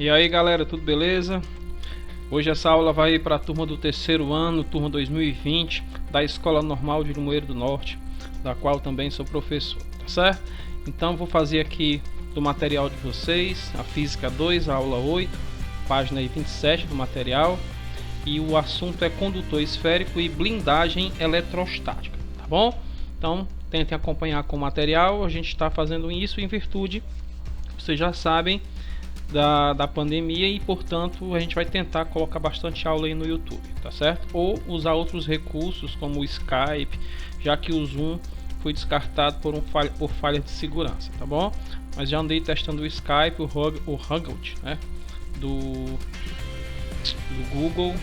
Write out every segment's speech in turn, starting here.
E aí galera, tudo beleza? Hoje essa aula vai para a turma do terceiro ano, turma 2020, da Escola Normal de Limoeiro do Norte, da qual também sou professor, tá certo? Então vou fazer aqui do material de vocês, a Física 2, a aula 8, página 27 do material, e o assunto é condutor esférico e blindagem eletrostática, tá bom? Então tentem acompanhar com o material, a gente está fazendo isso em virtude, vocês já sabem, da pandemia, e portanto a gente vai tentar colocar bastante aula aí no YouTube, tá certo? Ou usar outros recursos como o Skype, já que o Zoom foi descartado por falha de segurança, tá bom? Mas já andei testando o Skype, o Hangout, né? do Google,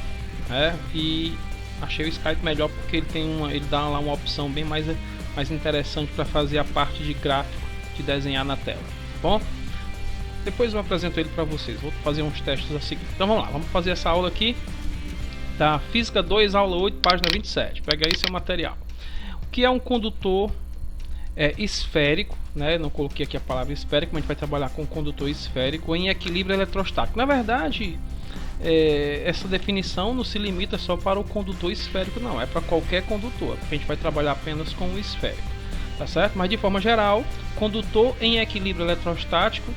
né? E achei o Skype melhor porque ele dá lá uma opção bem mais interessante para fazer a parte de gráfico, de desenhar na tela, tá bom? Depois eu apresento ele para vocês, vou fazer uns testes a seguir. Então vamos lá, vamos fazer essa aula aqui da Física 2, aula 8, página 27. Pega aí seu material. O que é um condutor esférico, né? Não coloquei aqui a palavra esférico, mas a gente vai trabalhar com condutor esférico em equilíbrio eletrostático. Na verdade, essa definição não se limita só para o condutor esférico, não, é para qualquer condutor, porque a gente vai trabalhar apenas com o esférico, tá certo? Mas de forma geral, condutor em equilíbrio eletrostático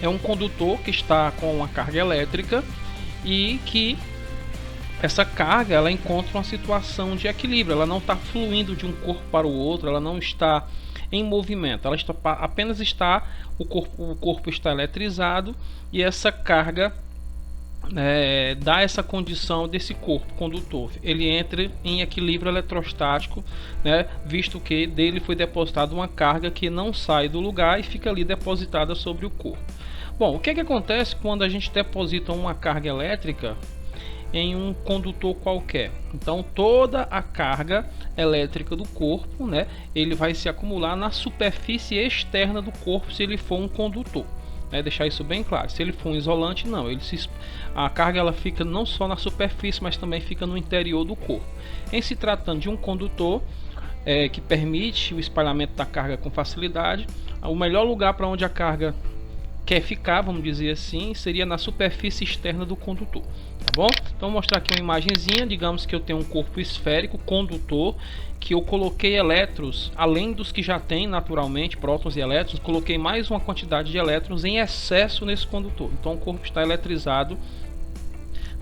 é um condutor que está com uma carga elétrica e que essa carga ela encontra uma situação de equilíbrio, ela não está fluindo de um corpo para o outro, ela não está em movimento, ela apenas está, o corpo está eletrizado e essa carga dá essa condição desse corpo condutor, ele entra em equilíbrio eletrostático, né, visto que dele foi depositada uma carga que não sai do lugar e fica ali depositada sobre o corpo. Bom, o que acontece quando a gente deposita uma carga elétrica em um condutor qualquer? Então toda a carga elétrica do corpo, né, ele vai se acumular na superfície externa do corpo se ele for um condutor. Deixar isso bem claro. Se ele for um isolante, não. A carga ela fica não só na superfície, mas também fica no interior do corpo. Em se tratando de um condutor que permite o espalhamento da carga com facilidade, o melhor lugar para onde a carga quer ficar, vamos dizer assim, seria na superfície externa do condutor, tá bom? Então vou mostrar aqui uma imagenzinha. Digamos que eu tenho um corpo esférico condutor, que eu coloquei elétrons, além dos que já tem naturalmente, prótons e elétrons, coloquei mais uma quantidade de elétrons em excesso nesse condutor. Então o corpo está eletrizado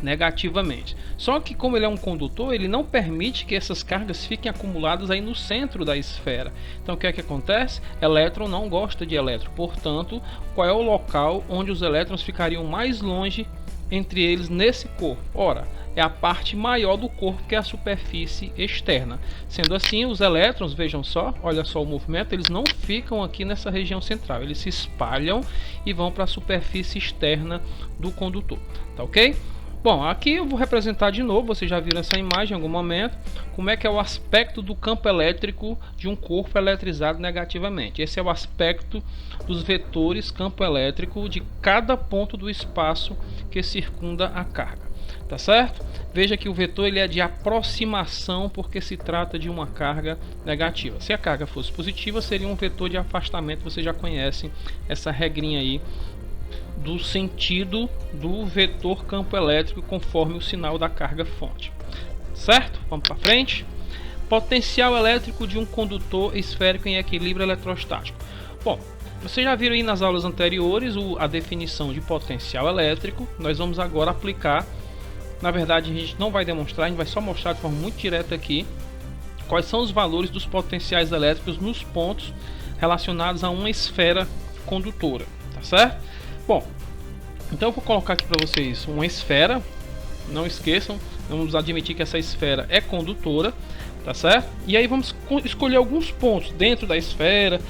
negativamente. Só que como ele é um condutor, ele não permite que essas cargas fiquem acumuladas aí no centro da esfera. Então o que é que acontece? Elétron não gosta de elétron. Portanto, qual é o local onde os elétrons ficariam mais longe entre eles nesse corpo? Ora, é a parte maior do corpo, que é a superfície externa. Sendo assim, os elétrons, vejam só, olha só o movimento, eles não ficam aqui nessa região central, eles se espalham e vão para a superfície externa do condutor, tá ok? Bom, aqui eu vou representar de novo, vocês já viram essa imagem em algum momento, como é que é o aspecto do campo elétrico de um corpo eletrizado negativamente. Esse é o aspecto dos vetores campo elétrico de cada ponto do espaço que circunda a carga, tá certo? Veja que o vetor ele é de aproximação, porque se trata de uma carga negativa. Se a carga fosse positiva, seria um vetor de afastamento. Vocês já conhecem essa regrinha aí do sentido do vetor campo elétrico conforme o sinal da carga fonte, certo? Vamos para frente. Potencial elétrico de um condutor esférico em equilíbrio eletrostático. Bom, vocês já viram aí nas aulas anteriores a definição de potencial elétrico. Nós vamos agora aplicar, na verdade a gente não vai demonstrar, a gente vai só mostrar de forma muito direta aqui quais são os valores dos potenciais elétricos nos pontos relacionados a uma esfera condutora, tá certo? Bom, então eu vou colocar aqui para vocês uma esfera. Não esqueçam, vamos admitir que essa esfera é condutora, tá certo? E aí vamos escolher alguns pontos dentro da esfera,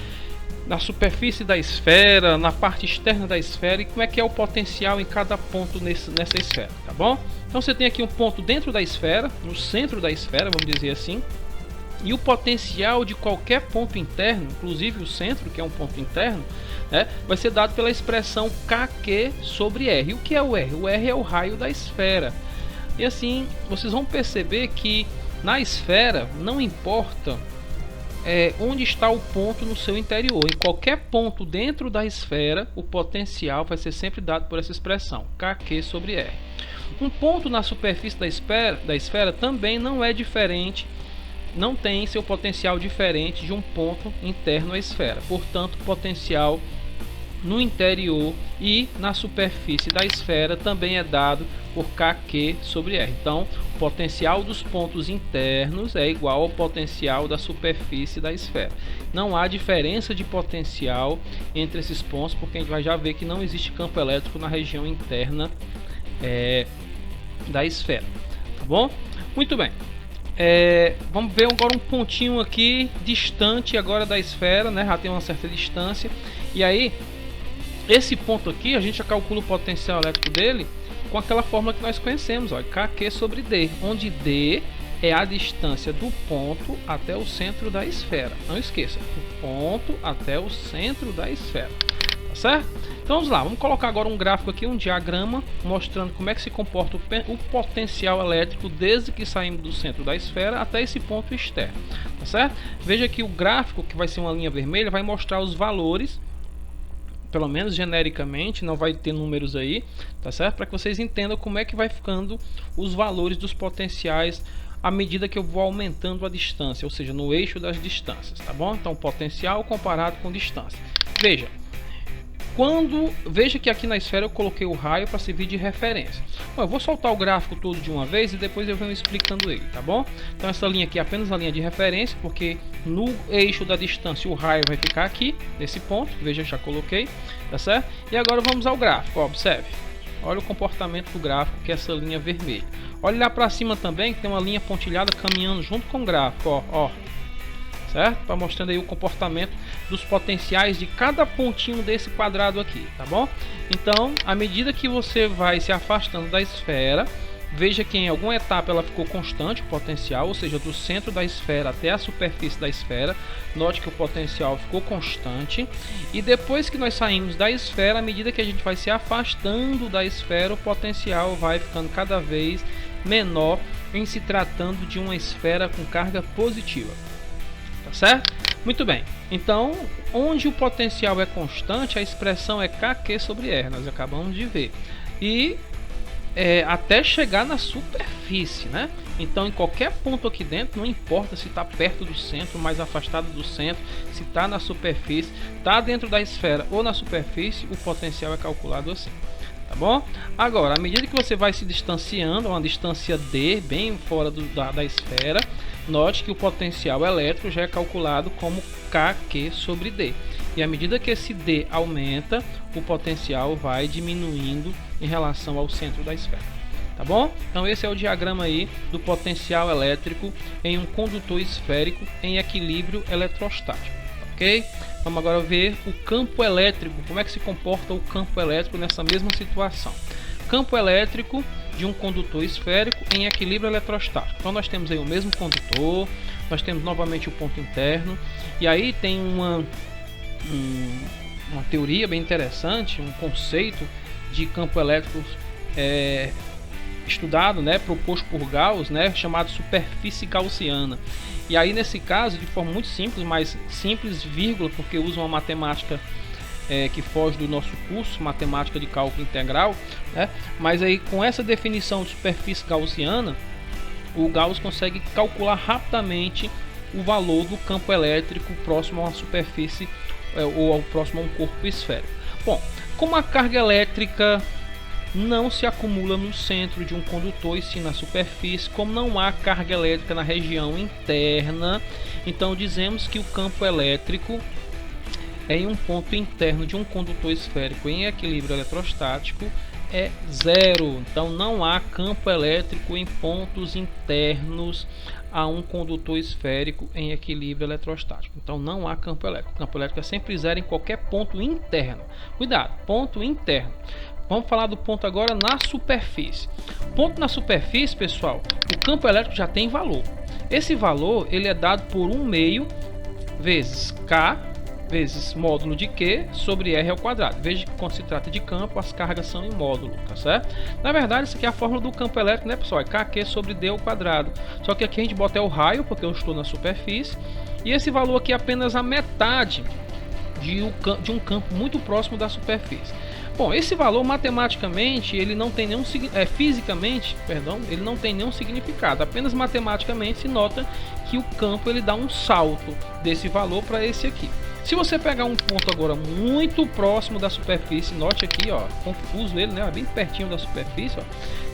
na superfície da esfera, na parte externa da esfera, e como é que é o potencial em cada ponto nessa esfera, tá bom? Então você tem aqui um ponto dentro da esfera, no centro da esfera, vamos dizer assim, e o potencial de qualquer ponto interno, inclusive o centro, que é um ponto interno, vai ser dado pela expressão kq sobre r. O que é o r? O r é o raio da esfera. E assim, vocês vão perceber que na esfera não importa onde está o ponto no seu interior. Em qualquer ponto dentro da esfera, o potencial vai ser sempre dado por essa expressão, Kq sobre R. Um ponto na superfície da esfera também não é diferente, não tem seu potencial diferente de um ponto interno à esfera. Portanto, o potencial no interior e na superfície da esfera também é dado por Kq sobre R. Então, o potencial dos pontos internos é igual ao potencial da superfície da esfera. Não há diferença de potencial entre esses pontos, porque a gente vai já ver que não existe campo elétrico na região interna da esfera. Tá bom? Muito bem. Vamos ver agora um pontinho aqui distante agora da esfera, né? Já tem uma certa distância. E aí, esse ponto aqui, a gente já calcula o potencial elétrico dele com aquela fórmula que nós conhecemos, ó, Kq sobre D, onde D é a distância do ponto até o centro da esfera. Não esqueça, do ponto até o centro da esfera, tá certo? Então vamos lá, vamos colocar agora um gráfico aqui, um diagrama, mostrando como é que se comporta o potencial elétrico desde que saímos do centro da esfera até esse ponto externo, tá certo? Veja que o gráfico, que vai ser uma linha vermelha, vai mostrar os valores, pelo menos genericamente, não vai ter números aí, tá certo? Para que vocês entendam como é que vai ficando os valores dos potenciais à medida que eu vou aumentando a distância, ou seja, no eixo das distâncias, tá bom? Então, potencial comparado com distância. Veja que aqui na esfera eu coloquei o raio para servir de referência. Bom, eu vou soltar o gráfico todo de uma vez e depois eu venho explicando ele, tá bom? Então essa linha aqui é apenas a linha de referência, porque no eixo da distância o raio vai ficar aqui, nesse ponto. Veja, já coloquei, tá certo? E agora vamos ao gráfico, ó, observe. Olha o comportamento do gráfico, que é essa linha vermelha. Olha lá para cima também, que tem uma linha pontilhada caminhando junto com o gráfico, ó. Certo? Tá mostrando aí o comportamento dos potenciais de cada pontinho desse quadrado aqui, tá bom? Então, à medida que você vai se afastando da esfera, veja que em alguma etapa ela ficou constante, o potencial, ou seja, do centro da esfera até a superfície da esfera. Note que o potencial ficou constante. E depois que nós saímos da esfera, à medida que a gente vai se afastando da esfera, o potencial vai ficando cada vez menor em se tratando de uma esfera com carga positiva. Tá certo? Muito bem. Então, onde o potencial é constante, a expressão é Kq sobre R. Nós acabamos de ver. E até chegar na superfície, né? Então, em qualquer ponto aqui dentro, não importa se está perto do centro, mais afastado do centro, se está na superfície, está dentro da esfera ou na superfície, o potencial é calculado assim. Tá bom? Agora, à medida que você vai se distanciando, uma distância D, bem fora da esfera, note que o potencial elétrico já é calculado como Kq sobre D. E à medida que esse D aumenta, o potencial vai diminuindo em relação ao centro da esfera. Tá bom? Então esse é o diagrama aí do potencial elétrico em um condutor esférico em equilíbrio eletrostático. Ok? Vamos agora ver o campo elétrico. Como é que se comporta o campo elétrico nessa mesma situação? Campo elétrico de um condutor esférico em equilíbrio eletrostático. Então nós temos aí o mesmo condutor, nós temos novamente o ponto interno, e aí tem uma teoria bem interessante, um conceito de campo elétrico estudado, né, proposto por Gauss, né, chamado superfície gaussiana. E aí nesse caso, de forma muito simples, mas simples, vírgula, porque usa uma matemática que foge do nosso curso, matemática de cálculo integral, né? Mas aí com essa definição de superfície gaussiana, o Gauss consegue calcular rapidamente o valor do campo elétrico próximo a uma superfície ou ao próximo a um corpo esférico. Bom, como a carga elétrica não se acumula no centro de um condutor e sim na superfície, como não há carga elétrica na região interna, então dizemos que o campo elétrico em um ponto interno de um condutor esférico em equilíbrio eletrostático é zero. Então não há campo elétrico em pontos internos a um condutor esférico em equilíbrio eletrostático. Então não há campo elétrico. O campo elétrico é sempre zero em qualquer ponto interno. Cuidado, ponto interno. Vamos falar do ponto agora na superfície. Ponto na superfície, pessoal, o campo elétrico já tem valor. Esse valor ele é dado por 1 meio vezes K vezes módulo de Q sobre R ao quadrado. Veja que quando se trata de campo, as cargas são em módulo, tá certo? Na verdade, isso aqui é a fórmula do campo elétrico, né, pessoal? É Kq sobre D ao quadrado. Só que aqui a gente bota o raio, porque eu estou na superfície, E esse valor aqui é apenas a metade de um campo muito próximo da superfície. Bom, esse valor matematicamente ele não tem nenhum fisicamente, perdão, ele não tem nenhum significado. Apenas matematicamente se nota que o campo ele dá um salto desse valor para esse aqui. Se você pegar um ponto agora muito próximo da superfície, note aqui, ó, confuso ele, né, bem pertinho da superfície, ó.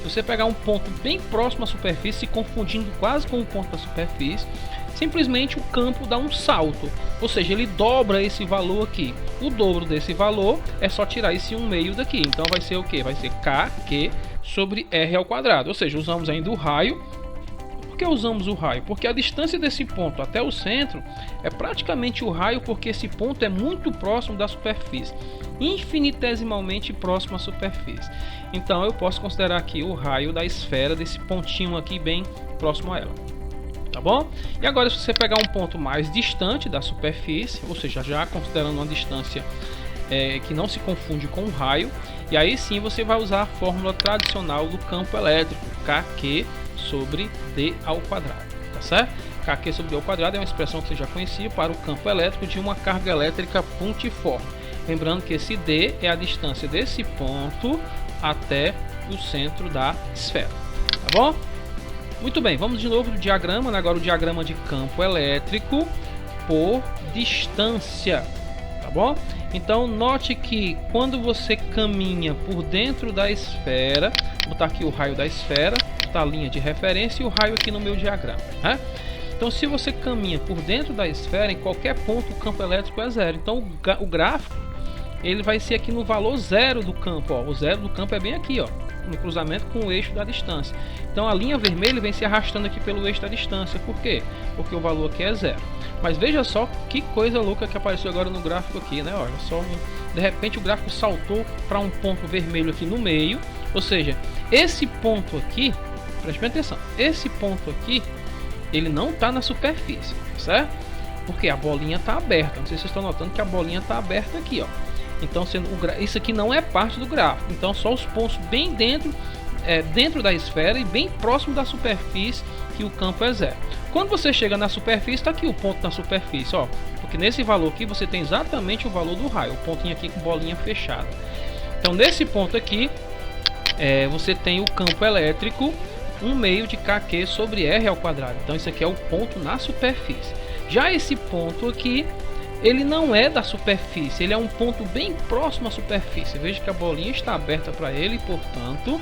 Se você pegar um ponto bem próximo à superfície, se confundindo quase com o ponto da superfície, simplesmente o campo dá um salto, ou seja, ele dobra esse valor aqui. O dobro desse valor é só tirar esse 1/2 daqui, então vai ser o que? Vai ser kq sobre r ao quadrado, ou seja, usamos ainda o raio. Por que usamos o raio? Porque a distância desse ponto até o centro é praticamente o raio, porque esse ponto é muito próximo da superfície, infinitesimalmente próximo à superfície. Então eu posso considerar aqui o raio da esfera desse pontinho aqui bem próximo a ela. Tá bom? E agora se você pegar um ponto mais distante da superfície, ou seja, já considerando uma distância que não se confunde com o raio, e aí sim você vai usar a fórmula tradicional do campo elétrico, kq sobre d ao quadrado, tá certo? kq sobre d ao quadrado é uma expressão que você já conhecia para o campo elétrico de uma carga elétrica pontiforme. Lembrando que esse d é a distância desse ponto até o centro da esfera, tá bom? Muito bem, vamos de novo do diagrama, né? Agora o diagrama de campo elétrico por distância, tá bom? Então note que quando você caminha por dentro da esfera, vou botar aqui o raio da esfera, tá a linha de referência e o raio aqui no meu diagrama, né? Então se você caminha por dentro da esfera, em qualquer ponto o campo elétrico é zero. Então o gráfico ele vai ser aqui no valor zero do campo, ó. O zero do campo é bem aqui, ó, no cruzamento com o eixo da distância. Então a linha vermelha vem se arrastando aqui pelo eixo da distância. Por quê? Porque o valor aqui é zero. Mas veja só que coisa louca que apareceu agora no gráfico aqui, né? Olha só, de repente o gráfico saltou para um ponto vermelho aqui no meio. Ou seja, esse ponto aqui, preste atenção, esse ponto aqui, ele não está na superfície, certo? Porque a bolinha está aberta. Não sei se vocês estão notando que a bolinha está aberta aqui, ó. Então isso aqui não é parte do gráfico. Então só os pontos bem dentro da esfera e bem próximo da superfície que o campo é zero. Quando você chega na superfície, está aqui o ponto na superfície, ó. Porque nesse valor aqui você tem exatamente o valor do raio, o pontinho aqui com bolinha fechada. Então nesse ponto aqui você tem o campo elétrico 1/2 de kq sobre r ao quadrado. Então isso aqui é o ponto na superfície. Já esse ponto aqui, ele não é da superfície, ele é um ponto bem próximo à superfície. Veja que a bolinha está aberta para ele, portanto,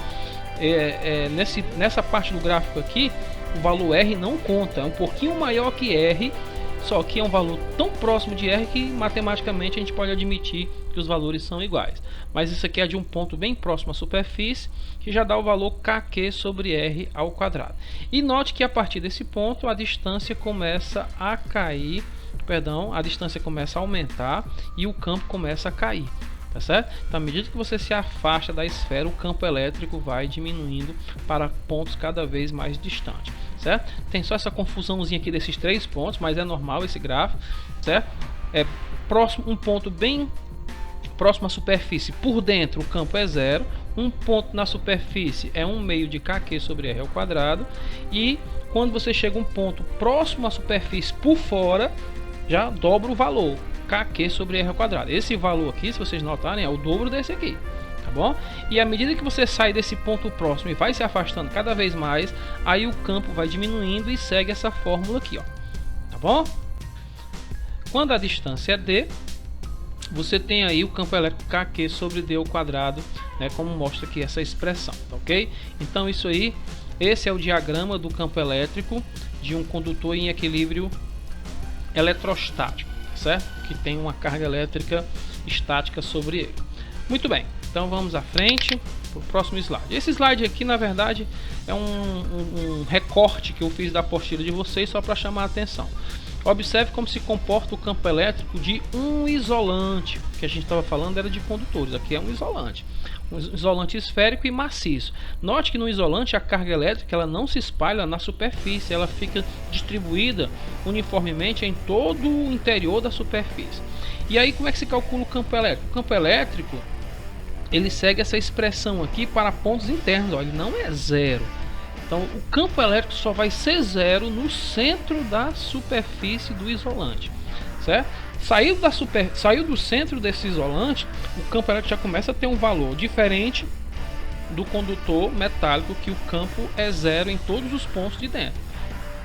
nessa parte do gráfico aqui, o valor R não conta, é um pouquinho maior que R, só que é um valor tão próximo de R que matematicamente a gente pode admitir que os valores são iguais. Mas isso aqui é de um ponto bem próximo à superfície, que já dá o valor kq sobre r ao quadrado. E note que a partir desse ponto a distância começa a cair, a distância começa a aumentar e o campo começa a cair. Tá certo? Então, à medida que você se afasta da esfera, o campo elétrico vai diminuindo para pontos cada vez mais distantes, certo? Tem só essa confusãozinha aqui desses 3 pontos, mas é normal esse gráfico, certo? É próximo, um ponto bem próximo à superfície, por dentro o campo é zero, um ponto na superfície é 1/2 de kq sobre r ao quadrado, e quando você chega a um ponto próximo à superfície por fora, já dobra o valor, kq sobre r ao quadrado. Esse valor aqui, se vocês notarem, é o dobro desse aqui, tá bom? E à medida que você sai desse ponto próximo e vai se afastando cada vez mais, aí o campo vai diminuindo e segue essa fórmula aqui, ó, tá bom? Quando a distância é d, você tem aí o campo elétrico kq sobre d ao quadrado, né, como mostra aqui essa expressão, tá ok? Então isso aí, esse é o diagrama do campo elétrico de um condutor em equilíbrio eletrostático, certo? Que tem uma carga elétrica estática sobre ele. Muito bem, então vamos à frente para o próximo slide. Esse slide aqui, na verdade, é um recorte que eu fiz da apostila de vocês só para chamar a atenção. Observe como se comporta o campo elétrico de um isolante, que a gente estava falando era de condutores, aqui é um isolante esférico e maciço. Note que no isolante a carga elétrica ela não se espalha na superfície, ela fica distribuída uniformemente em todo o interior da superfície. E aí como é que se calcula o campo elétrico? O campo elétrico ele segue essa expressão aqui para pontos internos, ó, ele não é zero. Então o campo elétrico só vai ser zero no centro da superfície do isolante, certo? Saiu do centro desse isolante, o campo elétrico já começa a ter um valor diferente do condutor metálico, que o campo é zero em todos os pontos de dentro.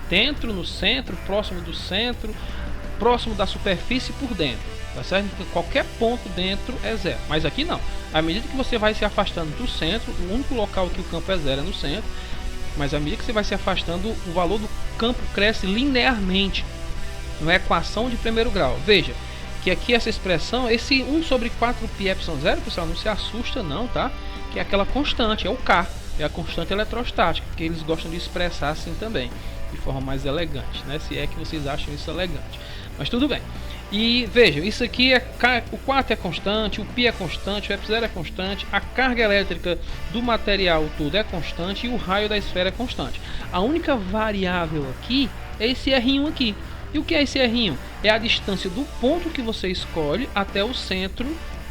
Dentro, no centro, próximo do centro, próximo da superfície por dentro, tá certo? Então, qualquer ponto dentro é zero, mas aqui não. À medida que você vai se afastando do centro, o único local que o campo é zero é no centro, mas à medida que você vai se afastando, o valor do campo cresce linearmente, uma equação de primeiro grau. Veja que aqui essa expressão, esse 1 sobre 4πε0, pessoal, não se assusta não, tá? Que é aquela constante, é o K, é a constante eletrostática, que eles gostam de expressar assim também, de forma mais elegante, né? Se é que vocês acham isso elegante, mas tudo bem. E vejam, isso aqui é o 4 é constante, o π é constante, o ε0 é constante, a carga elétrica do material todo é constante e o raio da esfera é constante. A única variável aqui é esse R1 aqui. E o que é esse R1? É a distância do ponto que você escolhe até o centro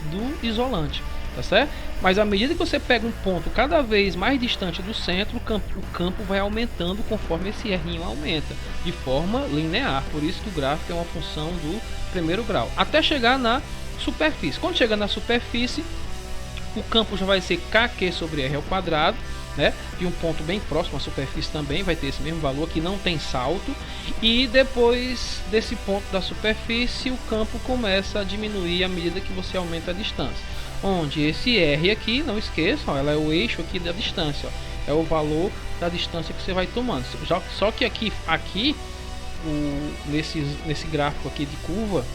do isolante, tá certo? Mas à medida que você pega um ponto cada vez mais distante do centro, o campo vai aumentando conforme esse R1 aumenta, de forma linear. Por isso que o gráfico é uma função do primeiro grau, até chegar na superfície. Quando chegar na superfície, o campo já vai ser kq sobre r ao quadrado, né? De um ponto bem próximo à superfície também vai ter esse mesmo valor, que não tem salto. E depois desse ponto da superfície, o campo começa a diminuir à medida que você aumenta a distância. Onde esse R aqui, não esqueçam, ela é o eixo aqui da distância, ó, é o valor da distância que você vai tomando. Só que aqui nesse gráfico aqui de curva,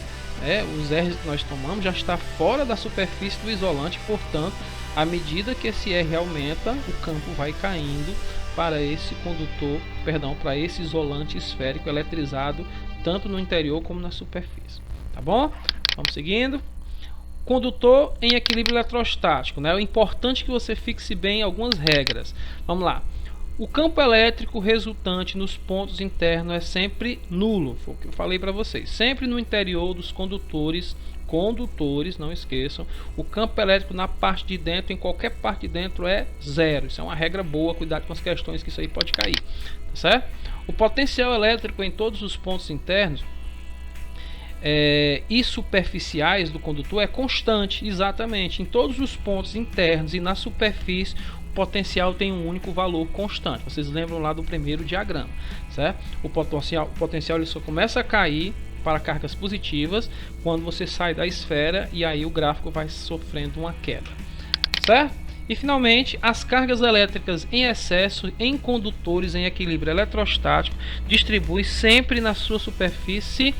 os R's que nós tomamos já está fora da superfície do isolante, portanto, à medida que esse R aumenta, o campo vai caindo para esse condutor, perdão, para esse isolante esférico eletrizado, tanto no interior como na superfície. Tá bom? Vamos seguindo. Condutor em equilíbrio eletrostático, né? É importante que você fixe bem algumas regras. Vamos lá. O campo elétrico resultante nos pontos internos é sempre nulo, foi o que eu falei para vocês. Sempre no interior dos condutores, não esqueçam, o campo elétrico na parte de dentro, em qualquer parte de dentro, é zero. Isso é uma regra boa, cuidado com as questões que isso aí pode cair, tá certo? O potencial elétrico em todos os pontos internos e superficiais do condutor é constante, exatamente. Em todos os pontos internos e na superfície, o potencial tem um único valor constante. Vocês lembram lá do primeiro diagrama, certo? O potencial ele só começa a cair para cargas positivas quando você sai da esfera, e aí o gráfico vai sofrendo uma queda, certo? E finalmente, as cargas elétricas em excesso em condutores em equilíbrio eletrostático distribuem sempre na sua superfície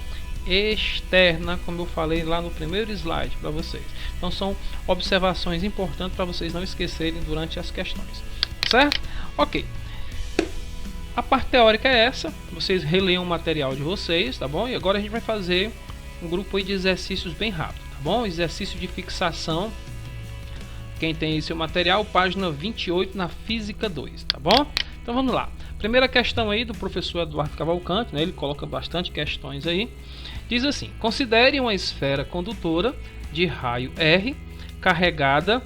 externa, como eu falei lá no primeiro slide para vocês. Então são observações importantes para vocês não esquecerem durante as questões, certo? Ok, a parte teórica é essa, vocês releiam o material de vocês, tá bom? E agora a gente vai fazer um grupo aí de exercícios bem rápido, tá bom? Exercício de fixação, quem tem esse material, página 28 na Física 2, tá bom? Então vamos lá. Primeira questão aí do professor Eduardo Cavalcante, né? Ele coloca bastante questões aí. Diz assim: considere uma esfera condutora de raio R carregada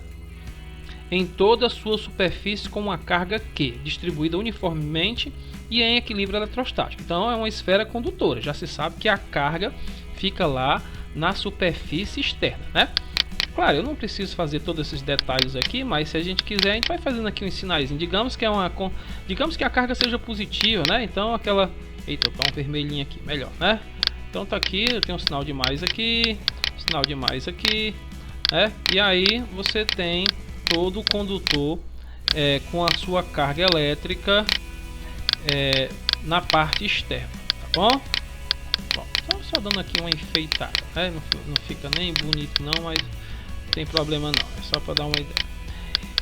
em toda a sua superfície com uma carga Q, distribuída uniformemente e em equilíbrio eletrostático. Então é uma esfera condutora. Já se sabe que a carga fica lá na superfície externa, né? Claro, eu não preciso fazer todos esses detalhes aqui, mas se a gente quiser, a gente vai fazendo aqui um sinalzinho. Digamos que a carga seja positiva, né? Então aquela... Eita, tá um vermelhinho aqui, melhor, né? Então tá aqui, eu tenho um sinal de mais aqui, sinal de mais aqui, né? E aí você tem todo o condutor com a sua carga elétrica na parte externa, tá bom? Bom, só dando aqui uma enfeitada, né? Não fica nem bonito não, mas não tem problema não, é só para dar uma ideia.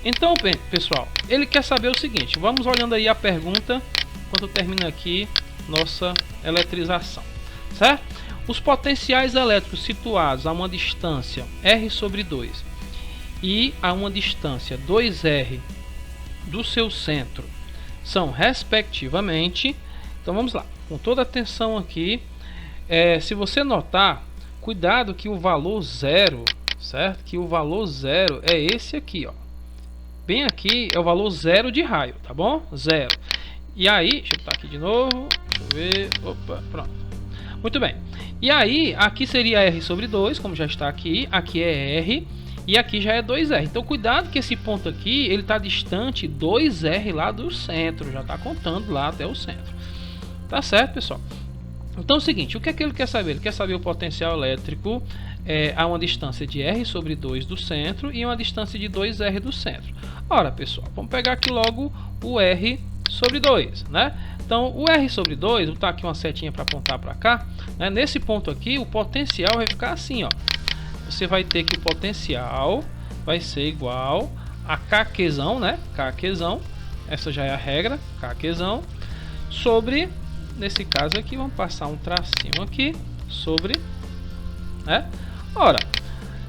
Então, pessoal, ele quer saber o seguinte, vamos olhando aí a pergunta enquanto termina aqui nossa eletrização, certo? Os potenciais elétricos situados a uma distância r sobre 2 e a uma distância 2r do seu centro são respectivamente, então vamos lá, com toda atenção aqui, se você notar, cuidado que o valor zero, certo? Que o valor zero é esse aqui, ó. Bem aqui é o valor zero de raio, tá bom? Zero. E aí, deixa eu botar aqui de novo. Deixa eu ver. Opa, pronto. Muito bem. E aí, aqui seria R sobre 2, como já está aqui. Aqui é R. E aqui já é 2R. Então, cuidado que esse ponto aqui, ele está distante 2R lá do centro. Já está contando lá até o centro. Tá certo, pessoal? Então é o seguinte, o que é que ele quer saber? Ele quer saber o potencial elétrico a uma distância de R sobre 2 do centro e uma distância de 2R do centro. Ora, pessoal, vamos pegar aqui logo o R sobre 2, né? Então, o R sobre 2, vou botar aqui uma setinha para apontar para cá, né? Nesse ponto aqui, o potencial vai ficar assim, ó. Você vai ter que o potencial vai ser igual a Kqzão, né? Kqzão, essa já é a regra, Kqzão, sobre... Nesse caso aqui, vamos passar um tracinho aqui sobre, né? Ora,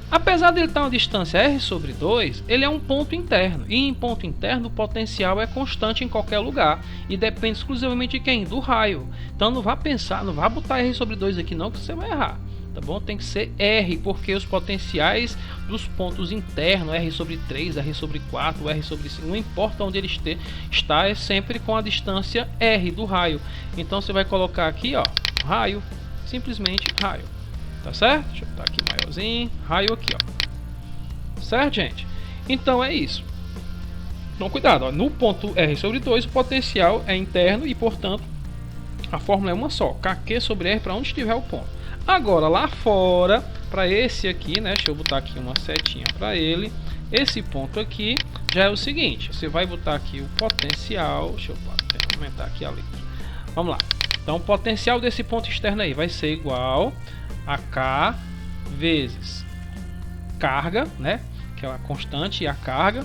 apesar de ele estar a uma distância R sobre 2, ele é um ponto interno. E em ponto interno, o potencial é constante em qualquer lugar. E depende exclusivamente de quem? Do raio. Então não vá pensar, não vá botar R sobre 2 aqui não, que você vai errar. Tá bom? Tem que ser R, porque os potenciais dos pontos internos, R sobre 3, R sobre 4, R sobre 5, não importa onde ele está, é sempre com a distância R do raio. Então você vai colocar aqui, ó, raio, simplesmente raio. Tá certo? Deixa eu botar aqui maiorzinho, raio aqui, ó. Certo, gente? Então é isso. Então cuidado, ó, no ponto R sobre 2, o potencial é interno e, portanto, a fórmula é uma só, Kq sobre R para onde estiver o ponto. Agora, lá fora, para esse aqui, né? Deixa eu botar aqui uma setinha para ele. Esse ponto aqui já é o seguinte. Você vai botar aqui o potencial. Deixa eu aumentar aqui a letra. Vamos lá. Então, o potencial desse ponto externo aí vai ser igual a K vezes carga, né? Que é a constante e a carga.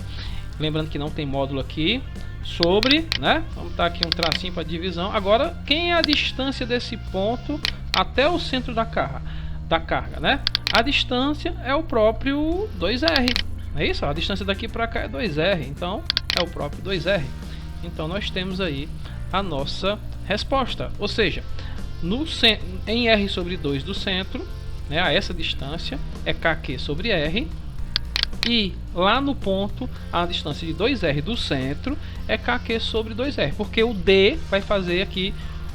Lembrando que não tem módulo aqui. Sobre, né? Vamos botar aqui um tracinho para divisão. Agora, quem é a distância desse ponto até o centro da carga, né? A distância é o próprio 2R, não é isso? A distância daqui para cá é 2R, então é o próprio 2R. Então nós temos aí a nossa resposta, ou seja, em R sobre 2 do centro, né, a essa distância é Kq sobre R, e lá no ponto a distância de 2R do centro é Kq sobre 2R, porque o D vai fazer aqui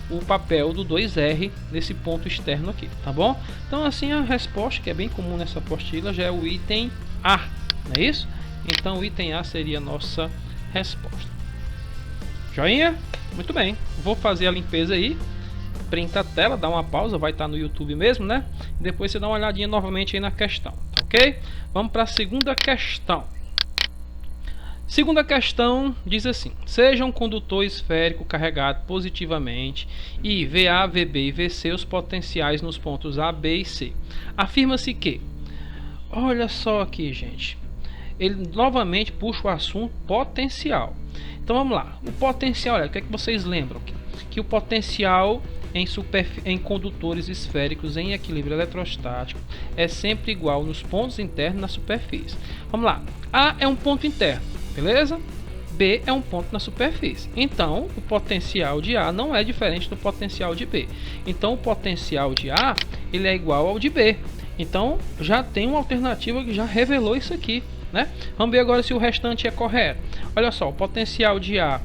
o papel do 2R nesse ponto externo aqui, tá bom? Então assim a resposta, que é bem comum nessa apostila, já é o item A, não é isso? Então o item A seria a nossa resposta. Joinha? Muito bem, vou fazer a limpeza aí, printa a tela, dá uma pausa, vai estar no YouTube mesmo, né? E depois você dá uma olhadinha novamente aí na questão, tá ok? Vamos para a segunda questão. Segunda questão diz assim: seja um condutor esférico carregado positivamente e VA, VB e VC os potenciais nos pontos A, B e C. Afirma-se que, olha só aqui, gente, ele novamente puxa o assunto potencial. Então vamos lá, o potencial, olha, o que é que vocês lembram? Que o potencial em condutores esféricos em equilíbrio eletrostático é sempre igual nos pontos internos na superfície. Vamos lá, A é um ponto interno, beleza? B é um ponto na superfície. Então, o potencial de A não é diferente do potencial de B. Então, o potencial de A ele é igual ao de B. Então, já tem uma alternativa que já revelou isso aqui, né? Vamos ver agora se o restante é correto. Olha só, o potencial de A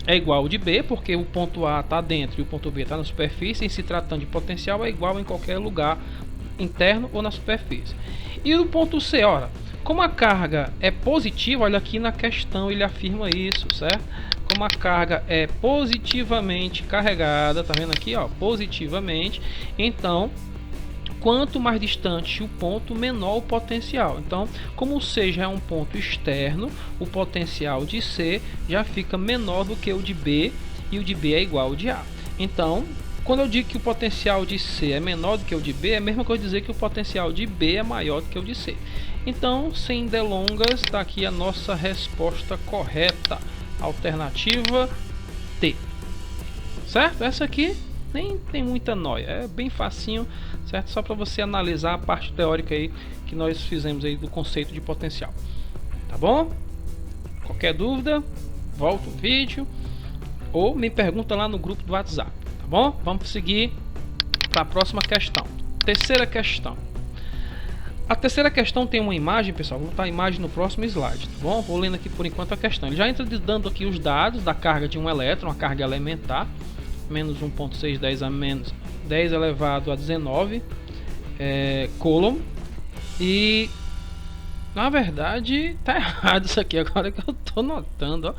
é igual ao de B, porque o ponto A está dentro e o ponto B está na superfície. Em se tratando de potencial, é igual em qualquer lugar, interno ou na superfície. E o ponto C, olha, como a carga é positiva, olha aqui na questão ele afirma isso, certo? Como a carga é positivamente carregada, tá vendo aqui, ó, positivamente, então quanto mais distante o ponto, menor o potencial. Então, como o C já é um ponto externo, o potencial de C já fica menor do que o de B, e o de B é igual ao de A. Então, quando eu digo que o potencial de C é menor do que o de B, é a mesma coisa dizer que o potencial de B é maior do que o de C. Então, sem delongas, está aqui a nossa resposta correta. Alternativa T. Certo? Essa aqui nem tem muita nóia, é bem facinho, certo? Só para você analisar a parte teórica aí que nós fizemos aí do conceito de potencial. Tá bom? Qualquer dúvida, volta o vídeo ou me pergunta lá no grupo do WhatsApp, tá bom? Vamos seguir para a próxima questão. Terceira questão. A terceira questão tem uma imagem, pessoal. Vou botar a imagem no próximo slide, tá bom? Vou lendo aqui por enquanto a questão. Ele já entra dando aqui os dados da carga de um elétron, a carga elementar, menos 1.610 a menos 10 elevado a 19 coulomb. E na verdade tá errado isso aqui agora que eu tô notando, ó.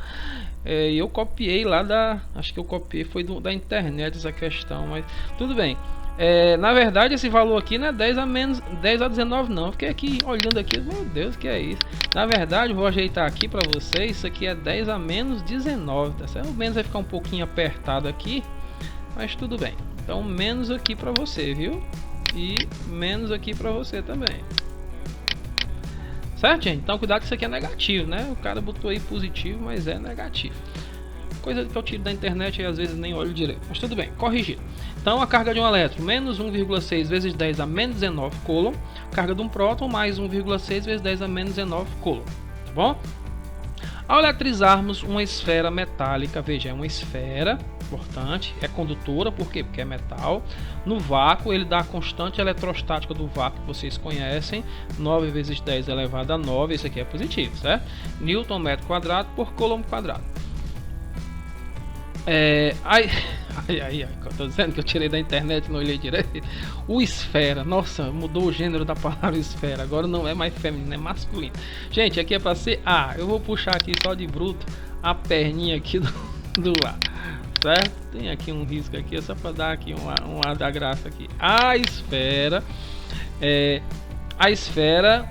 Eu copiei lá acho que eu copiei foi da internet essa questão, mas tudo bem. Na verdade esse valor aqui não é 10 a 19 não. Eu fiquei aqui olhando aqui, meu Deus, que é isso? Na verdade vou ajeitar aqui para vocês. Isso aqui é 10 a menos 19, tá certo? O menos vai ficar um pouquinho apertado aqui, mas tudo bem. Então menos aqui para você, viu? E menos aqui para você também. Certo, gente? Então cuidado que isso aqui é negativo, né? O cara botou aí positivo, mas é negativo. Coisa que eu tiro da internet e às vezes nem olho direito. Mas tudo bem, corrigido. Então a carga de um elétron, menos 1,6 vezes 10 a menos 19 coulomb. Carga de um próton, mais 1,6 vezes 10 a menos 19 coulomb. Tá bom? Ao eletrizarmos uma esfera metálica, veja, é uma esfera, importante, é condutora, por quê? Porque é metal. No vácuo, ele dá a constante eletrostática do vácuo que vocês conhecem, 9 vezes 10 elevado a 9, isso aqui é positivo, certo? Newton metro quadrado por coulomb quadrado. Eu tô dizendo que eu tirei da internet e não olhei direito. O esfera, nossa, mudou o gênero da palavra esfera. Agora não é mais feminino, é masculino. Gente, aqui é para ser A. Eu vou puxar aqui só de bruto a perninha aqui do A, certo? Tem aqui um risco aqui, só para dar aqui um ar da graça aqui. A esfera,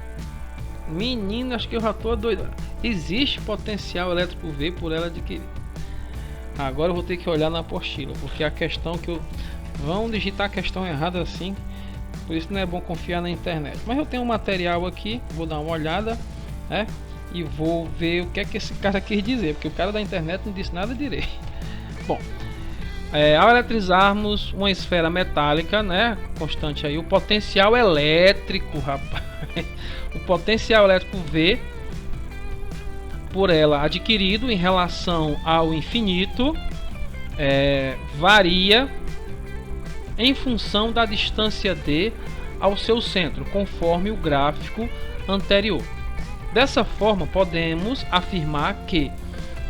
menino, acho que eu já tô doido. Existe potencial elétrico V por ela adquirir. Agora eu vou ter que olhar na apostila, porque a questão que vão digitar a questão errada assim, por isso não é bom confiar na internet. Mas eu tenho um material aqui, vou dar uma olhada, né? E vou ver o que é que esse cara quis dizer, porque o cara da internet não disse nada direito. Bom, ao eletrizarmos uma esfera metálica, né? Constante aí, o potencial elétrico, rapaz, o potencial elétrico V por ela adquirido em relação ao infinito varia em função da distância d ao seu centro, conforme o gráfico anterior. Dessa forma, podemos afirmar que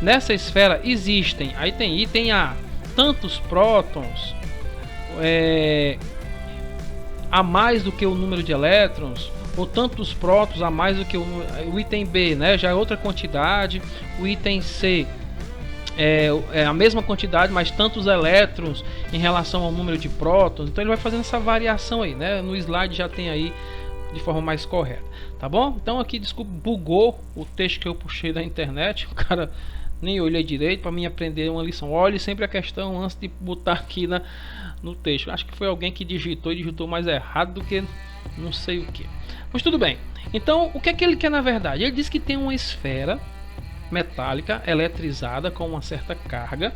nessa esfera existem, aí tem item A, tantos prótons a mais do que o número de elétrons, ou tantos prótons a mais do que o item B, né? Já é outra quantidade. O item C é a mesma quantidade, mas tantos elétrons em relação ao número de prótons. Então ele vai fazendo essa variação aí, né? No slide já tem aí de forma mais correta, tá bom? Então aqui, desculpa, bugou o texto que eu puxei da internet. O cara nem olhei direito para mim aprender uma lição. Olhe sempre a questão antes de botar aqui no texto. Acho que foi alguém que digitou mais errado do que não sei o que. Mas tudo bem. Então, o que é que ele quer na verdade? Ele diz que tem uma esfera metálica eletrizada com uma certa carga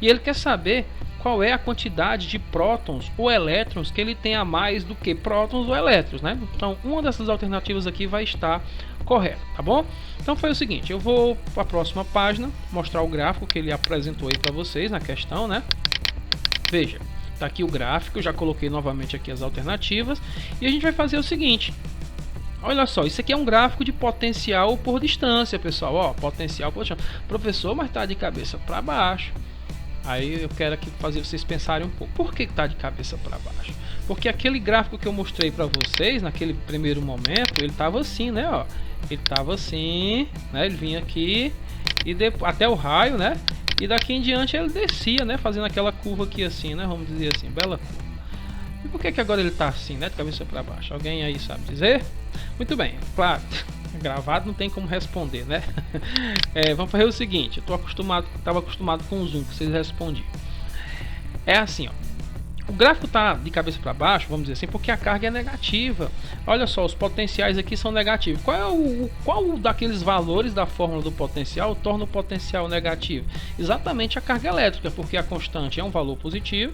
e ele quer saber qual é a quantidade de prótons ou elétrons que ele tem a mais do que prótons ou elétrons, né? Então, uma dessas alternativas aqui vai estar correta, tá bom? Então foi o seguinte, eu vou para a próxima página mostrar o gráfico que ele apresentou aí para vocês na questão, né? Veja, tá aqui o gráfico, eu já coloquei novamente aqui as alternativas e a gente vai fazer o seguinte. Olha só, isso aqui é um gráfico de potencial por distância, pessoal. Ó, potencial por distância. Professor, mas tá de cabeça para baixo. Aí eu quero aqui fazer vocês pensarem um pouco. Por que tá de cabeça para baixo? Porque aquele gráfico que eu mostrei para vocês naquele primeiro momento, ele tava assim, né? Ó, ele tava assim, né? Ele vinha aqui e depois até o raio, né? E daqui em diante ele descia, né? Fazendo aquela curva aqui assim, né? Vamos dizer assim, bela curva. E por que agora ele tá assim, né? De cabeça para baixo? Alguém aí sabe dizer? Muito bem, claro, gravado não tem como responder, né? Vamos fazer o seguinte, eu estava acostumado com o zoom que vocês respondiam. É assim, ó. O gráfico está de cabeça para baixo, vamos dizer assim, porque a carga é negativa. Olha só, os potenciais aqui são negativos. Qual daqueles valores da fórmula do potencial torna o potencial negativo? Exatamente a carga elétrica, porque a constante é um valor positivo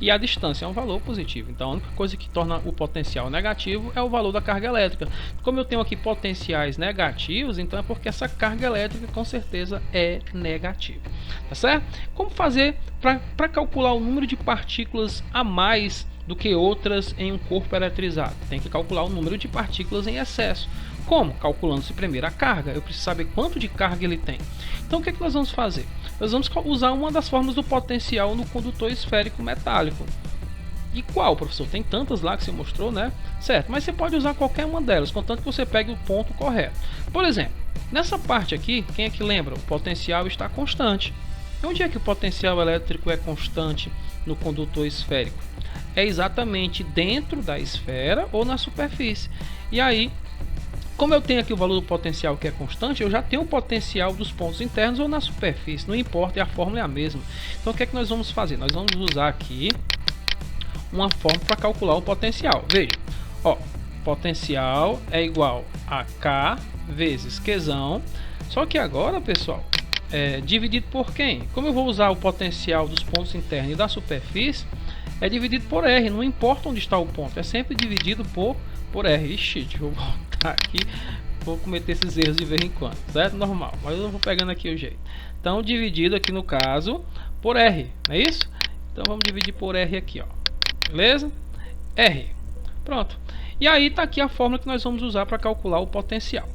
e a distância é um valor positivo. Então a única coisa que torna o potencial negativo é o valor da carga elétrica. Como eu tenho aqui potenciais negativos, então é porque essa carga elétrica com certeza é negativa. Tá certo? Como fazer para calcular o número de partículas a mais do que outras em um corpo eletrizado? Tem que calcular o número de partículas em excesso. Como? Calculando-se primeiro a carga. Eu preciso saber quanto de carga ele tem. Então o que é que nós vamos fazer? Nós vamos usar uma das formas do potencial no condutor esférico metálico. E qual, professor? Tem tantas lá que você mostrou, né? Certo, mas você pode usar qualquer uma delas, contanto que você pegue o ponto correto. Por exemplo, nessa parte aqui, quem é que lembra? O potencial está constante. Onde é que o potencial elétrico é constante no condutor esférico? É exatamente dentro da esfera ou na superfície. E aí, como eu tenho aqui o valor do potencial que é constante, eu já tenho o potencial dos pontos internos ou na superfície, não importa, e a fórmula é a mesma. Então o que é que nós vamos fazer? Nós vamos usar aqui uma fórmula para calcular o potencial. Veja, ó, potencial é igual a K vezes Qzão. Só que agora, pessoal, dividido por quem? Como eu vou usar o potencial dos pontos internos e da superfície, é dividido por R, não importa onde está o ponto, é sempre dividido por R. Ixi, deixa eu voltar aqui, vou cometer esses erros de vez em quando, certo? Normal, mas eu vou pegando aqui o jeito. Então, dividido aqui no caso por R, não é isso? Então vamos dividir por R aqui, ó. Beleza? R. Pronto. E aí está aqui a fórmula que nós vamos usar para calcular o potencial.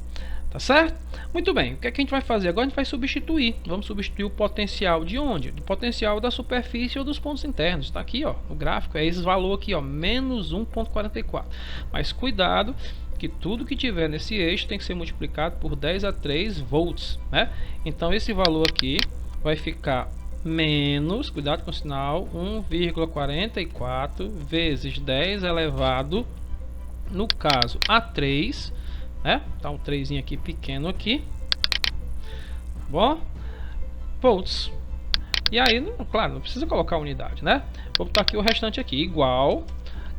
Tá certo? Muito bem. O que é que a gente vai fazer agora? A gente vai substituir. Vamos substituir o potencial de onde? Do potencial da superfície ou dos pontos internos. Está aqui, ó, no gráfico. É esse valor aqui, ó, menos 1,44. Mas cuidado que tudo que tiver nesse eixo tem que ser multiplicado por 10 a 3 volts, né? Então esse valor aqui vai ficar menos, cuidado com o sinal, 1,44 vezes 10 elevado, no caso, a 3, né? Tá um 3 aqui pequeno aqui, tá bom? Volts. E aí, claro, não precisa colocar unidade, né? Vou botar aqui o restante aqui, igual,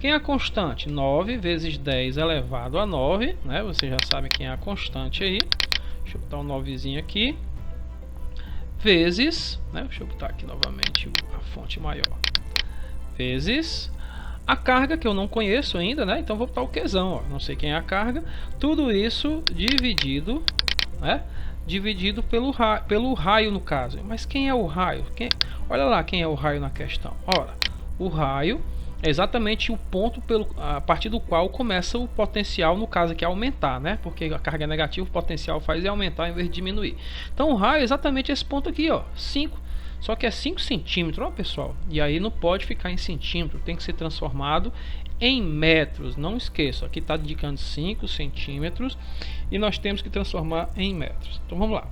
quem é a constante? 9 vezes 10 elevado a 9, né? Você já sabe quem é a constante aí. Deixa eu botar um 9zinho aqui. Vezes, né? Deixa eu botar aqui novamente a fonte maior. Vezes a carga, que eu não conheço ainda, né? Então vou botar o Qzão, ó. Não sei quem é a carga. Tudo isso dividido, né? Dividido pelo raio no caso. Mas quem é o raio? Olha lá quem é o raio na questão. Ora, o raio é exatamente o ponto a partir do qual começa o potencial, no caso aqui, aumentar, né? Porque a carga é negativa, o potencial faz aumentar em vez de diminuir. Então o raio é exatamente esse ponto aqui, ó, 5. Só que é 5 centímetros, ó, pessoal. E aí não pode ficar em centímetro, tem que ser transformado em metros. Não esqueça, aqui está indicando 5 centímetros e nós temos que transformar em metros. Então vamos lá.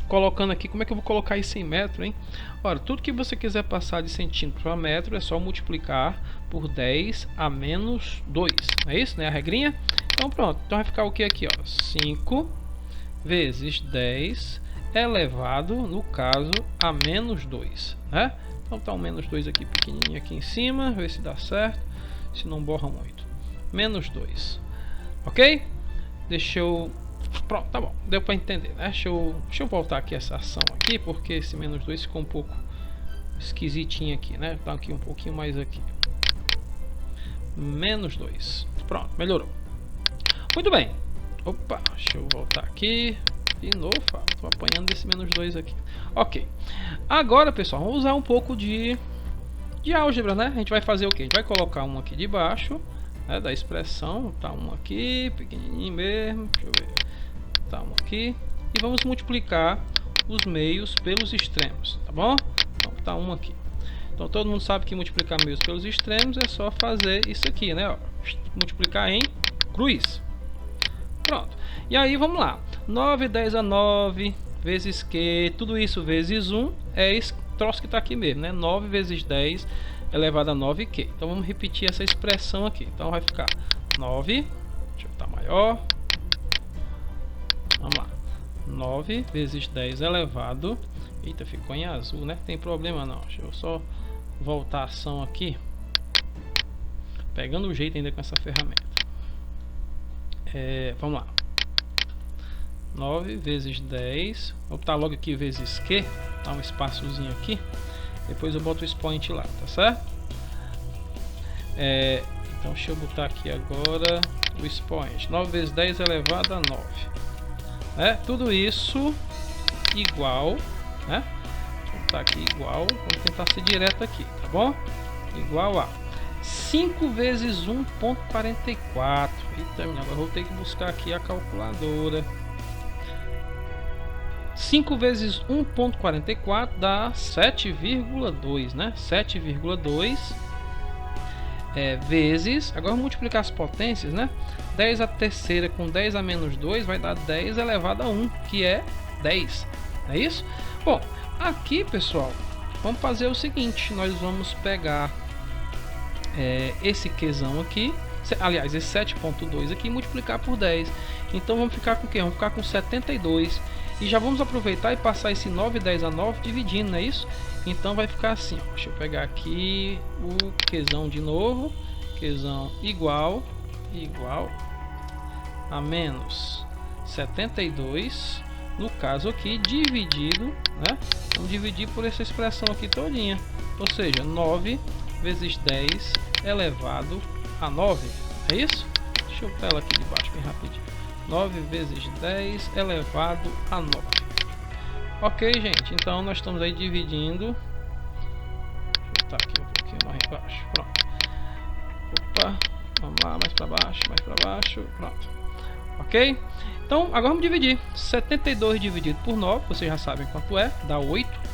Colocando aqui, como é que eu vou colocar isso em metro, hein? Ora, tudo que você quiser passar de centímetro para metro é só multiplicar por 10 a menos 2. É isso, né? A regrinha? Então pronto. Então vai ficar o que aqui, ó? 5 vezes 10 elevado, no caso, a menos 2, né? Então tá um menos 2 aqui pequenininho aqui em cima, ver se dá certo, se não borra muito. Menos 2. Ok? Deixa eu... Pronto, tá bom, deu para entender, né? Deixa eu voltar aqui essa ação aqui, porque esse menos 2 ficou um pouco esquisitinho aqui, né? Tá aqui um pouquinho mais aqui. Menos 2. Pronto, melhorou. Muito bem. Opa, deixa eu voltar aqui. De novo, tô apanhando desse menos 2 aqui. Ok. Agora, pessoal, vamos usar um pouco de álgebra, né? A gente vai fazer o quê? A gente vai colocar um aqui debaixo, né, da expressão. Tá um aqui, pequenininho mesmo. Deixa eu ver. Tá um aqui. E vamos multiplicar os meios pelos extremos, tá bom? Então tá um aqui. Então todo mundo sabe que multiplicar meios pelos extremos é só fazer isso aqui, né? Ó, multiplicar em cruz. Pronto. E aí vamos lá. 9, 10 a 9 vezes Q, tudo isso vezes 1 é esse troço que está aqui mesmo, né? 9 vezes 10 elevado a 9Q. Então vamos repetir essa expressão aqui. Então vai ficar 9, deixa eu botar maior. Vamos lá. 9 vezes 10 elevado. Eita, ficou em azul, né? Tem problema não. Deixa eu só voltar a ação aqui. Pegando o jeito ainda com essa ferramenta. Vamos lá. 9 vezes 10. Vou botar logo aqui vezes Q. Dá um espaçozinho aqui. Depois eu boto o expoente lá, tá certo? Então deixa eu botar aqui agora o expoente. 9 vezes 10 elevado a 9. Tudo isso igual, né? Vou botar aqui igual. Vamos tentar ser direto aqui, tá bom? Igual a 5 vezes 1,44. Eita, agora eu vou ter que buscar aqui a calculadora. 5 vezes 1,44 dá 7,2, né? 7,2 vezes, agora vamos multiplicar as potências, né? 10 a terceira com 10 a menos 2 vai dar 10 elevado a 1, que é 10, não é isso? Bom, aqui, pessoal, vamos fazer o seguinte, nós vamos pegar esse Qzão aqui, aliás, esse 7,2 aqui, e multiplicar por 10. Então vamos ficar com o quê? Vamos ficar com 72. E já vamos aproveitar e passar esse 9, 10 a 9 dividindo, não é isso? Então vai ficar assim, ó. Deixa eu pegar aqui o Qzão de novo. Qzão igual a menos 72. No caso aqui, dividido, né? Vamos dividir por essa expressão aqui todinha. Ou seja, 9 vezes 10 elevado a 9. É isso? Deixa eu botar ela aqui de baixo bem rapidinho. 9 vezes 10 elevado a 9. Ok, gente, então nós estamos aí dividindo. Deixa eu botar aqui um pouquinho mais embaixo. Pronto. Opa, vamos lá, mais para baixo, pronto. Ok? Então agora vamos dividir. 72 dividido por 9, vocês já sabem quanto é, dá 8.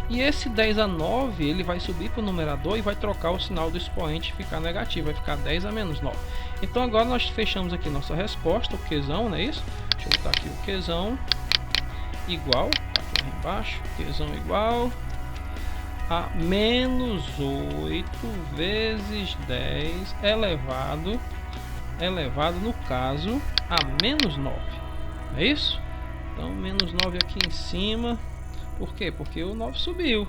E esse 10 a 9 ele vai subir para o numerador e vai trocar o sinal do expoente, ficar negativo, vai ficar 10 a menos 9. Então agora nós fechamos aqui nossa resposta, o Qzão, não é isso? Deixa eu botar aqui o Qzão igual, tá aqui lá embaixo, Qzão igual a menos 8 vezes 10 elevado no caso a menos 9, não é isso? Então menos 9 aqui em cima. Por quê? Porque o 9 subiu,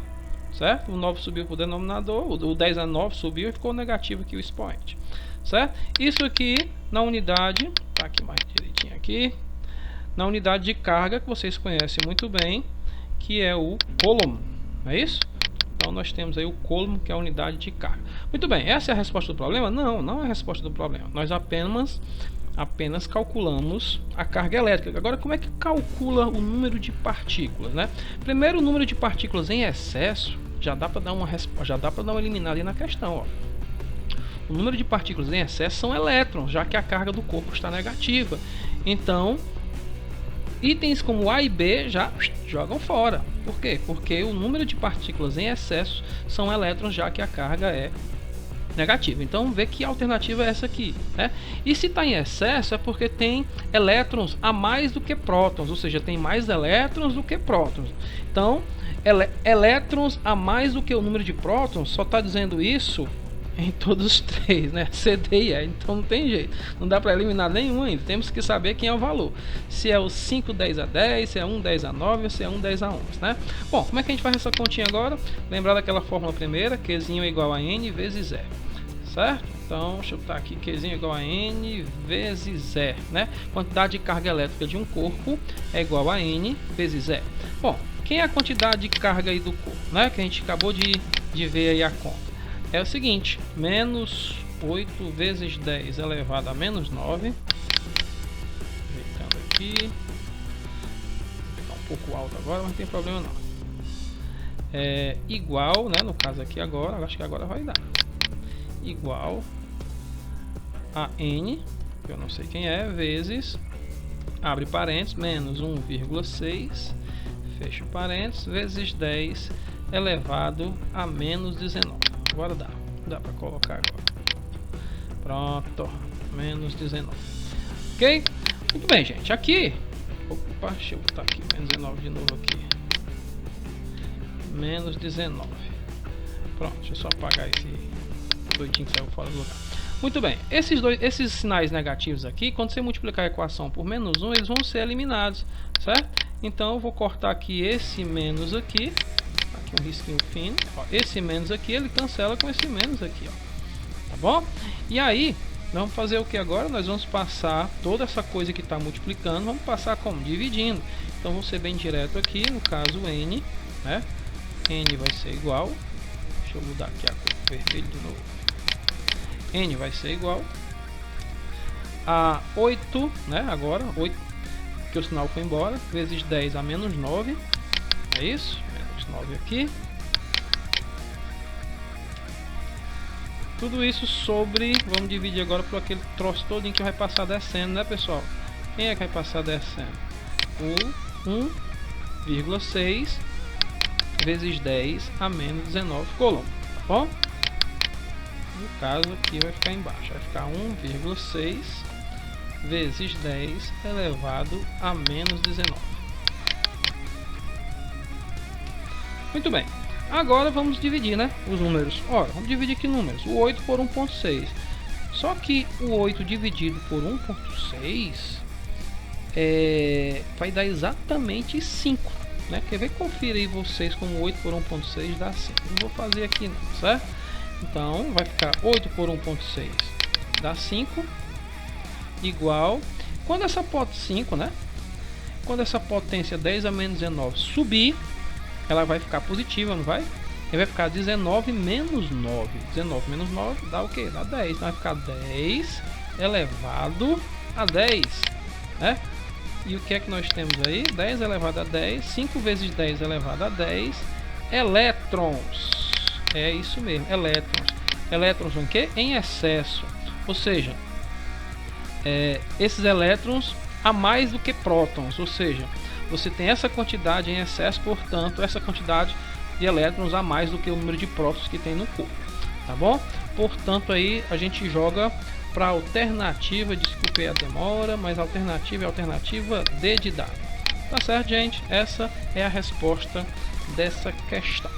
certo? O 9 subiu para o denominador, o 10 a 9 subiu e ficou negativo aqui o expoente, certo? Isso aqui na unidade, tá aqui mais direitinho aqui, na unidade de carga que vocês conhecem muito bem, que é o coulomb, não é isso? Então nós temos aí o coulomb, que é a unidade de carga. Muito bem, essa é a resposta do problema? Não, não é a resposta do problema. Nós apenas calculamos a carga elétrica. Agora, como é que calcula o número de partículas, né? Primeiro, o número de partículas em excesso já dá para dar uma eliminada ali na questão, ó. O número de partículas em excesso são elétrons, já que a carga do corpo está negativa. Então, itens como A e B já jogam fora. Por quê? Porque o número de partículas em excesso são elétrons, já que a carga é negativa. Então vê que alternativa é essa aqui, né? E se está em excesso é porque tem elétrons a mais do que prótons, ou seja, tem mais elétrons do que prótons. Então elétrons a mais do que o número de prótons só está dizendo isso em todos os três, né? C, D e E. Então não tem jeito, não dá para eliminar nenhum ainda. Temos que saber quem é o valor, se é o 5, 10 a 10, se é 1, 10 a 9 ou se é 1, 10 a 11, né? Bom, como é que a gente faz essa continha agora? Lembrar daquela fórmula primeira, Qzinho é igual a N vezes E, certo? Então, deixa eu botar aqui, Qzinho é igual a N vezes E, né? Quantidade de carga elétrica de um corpo é igual a N vezes E. Bom, quem é a quantidade de carga aí do corpo, né? Que a gente acabou de ver aí a conta. É o seguinte, menos 8 vezes 10 elevado a menos 9. Ajeitando aqui. Está um pouco alto agora, mas não tem problema não. É igual, né? No caso aqui agora, acho que agora vai dar. Igual a N, que eu não sei quem é, vezes, abre parênteses, menos 1,6, fecha parênteses, vezes 10 elevado a menos 19. Agora dá para colocar agora. Pronto, menos 19. Ok? Muito bem, gente. Aqui, opa, deixa eu botar aqui menos 19 de novo aqui. Menos 19. Pronto, deixa eu só apagar esse doidinho que saiu fora do lugar. Muito bem, esses sinais negativos aqui, quando você multiplicar a equação por menos 1, eles vão ser eliminados, certo? Então eu vou cortar aqui esse menos aqui, um risquinho fino, ó, esse menos aqui ele cancela com esse menos aqui, ó, tá bom? E aí vamos fazer o que agora? Nós vamos passar toda essa coisa que está multiplicando, vamos passar como? Dividindo. Então vou ser bem direto aqui, no caso N, né? N vai ser igual, deixa eu mudar aqui a cor vermelho de novo. N vai ser igual a 8, né? Agora 8, que o sinal foi embora, vezes 10 a menos 9, é isso? 9 aqui Tudo isso sobre, vamos dividir agora por aquele troço todinho que vai passar descendo, né, pessoal? Quem é que vai passar descendo? O 1,6 vezes 10 a menos 19 coulomb, tá bom? No caso aqui vai ficar embaixo, vai ficar 1,6 vezes 10 elevado a menos 19. Muito bem. Agora vamos dividir, né, os números. Ora, vamos dividir aqui números. O 8 por 1,6. Só que o 8 dividido por 1,6 vai dar exatamente 5. Né? Quer ver? Confira aí vocês como 8 por 1,6 dá 5. Não vou fazer aqui não, certo? Então vai ficar 8 por 1,6 dá 5. Igual. Quando essa potência 5, né? Quando essa potência 10 a menos 19 subir, ela vai ficar positiva, não vai? Ele vai ficar 19 menos 9. 19 menos 9 dá o que? Dá 10. Vai ficar 10 elevado a 10. Né? E o que é que nós temos aí? 10 elevado a 10. 5 vezes 10 elevado a 10. Elétrons. É isso mesmo, elétrons. Elétrons em que? Em excesso. Ou seja, esses elétrons a mais do que prótons. Ou seja, você tem essa quantidade em excesso, portanto, essa quantidade de elétrons a mais do que o número de prótons que tem no corpo, tá bom? Portanto, aí a gente joga para a alternativa, desculpe a demora, mas a alternativa é a alternativa D de dado. Tá certo, gente? Essa é a resposta dessa questão,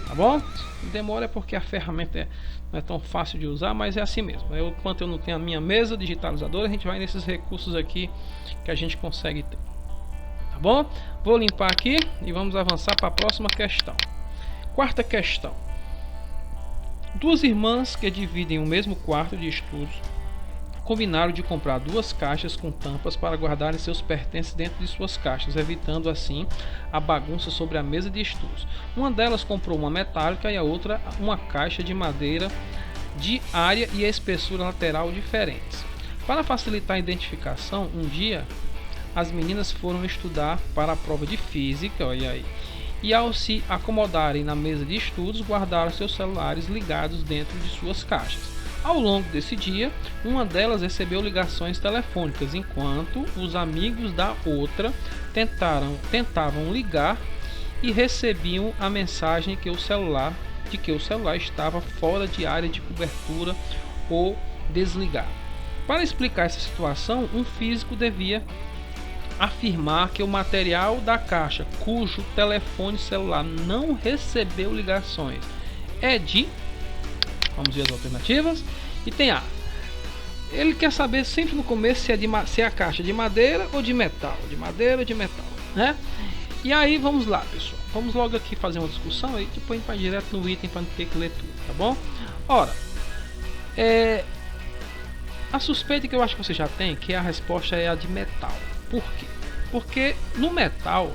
tá bom? Demora é porque a ferramenta não é tão fácil de usar, mas é assim mesmo. Enquanto eu não tenho a minha mesa digitalizadora, a gente vai nesses recursos aqui que a gente consegue ter. Bom, vou limpar aqui e vamos avançar para a próxima questão. Quarta questão. Duas irmãs que dividem o mesmo quarto de estudos combinaram de comprar duas caixas com tampas para guardarem seus pertences dentro de suas caixas, evitando assim a bagunça sobre a mesa de estudos. Uma delas comprou uma metálica e a outra uma caixa de madeira de área e espessura lateral diferentes. Para facilitar a identificação, um dia as meninas foram estudar para a prova de física, olha aí, e ao se acomodarem na mesa de estudos, guardaram seus celulares ligados dentro de suas caixas. Ao longo desse dia, uma delas recebeu ligações telefônicas, enquanto os amigos da outra tentavam ligar e recebiam a mensagem de que o celular estava fora de área de cobertura ou desligado. Para explicar essa situação, um físico devia afirmar que o material da caixa cujo telefone celular não recebeu ligações é de... Vamos ver as alternativas. E tem A. Ele quer saber sempre no começo se é a caixa de madeira ou de metal. De madeira ou de metal, né? E aí vamos lá, pessoal. Vamos logo aqui fazer uma discussão e depois a gente vai direto no item para não ter que ler tudo, tá bom? Ora, a suspeita que eu acho que você já tem, que a resposta é a de metal. Por quê? Porque no metal,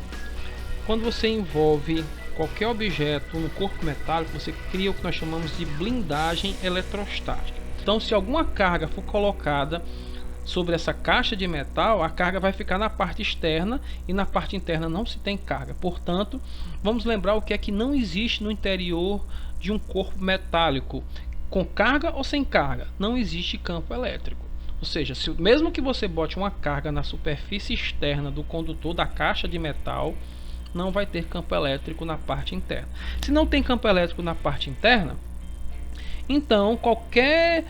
quando você envolve qualquer objeto no corpo metálico, você cria o que nós chamamos de blindagem eletrostática. Então, se alguma carga for colocada sobre essa caixa de metal, a carga vai ficar na parte externa e na parte interna não se tem carga. Portanto, vamos lembrar o que é que não existe no interior de um corpo metálico. Com carga ou sem carga, não existe campo elétrico. Ou seja, mesmo que você bote uma carga na superfície externa do condutor da caixa de metal, não vai ter campo elétrico na parte interna. Se não tem campo elétrico na parte interna, então qualquer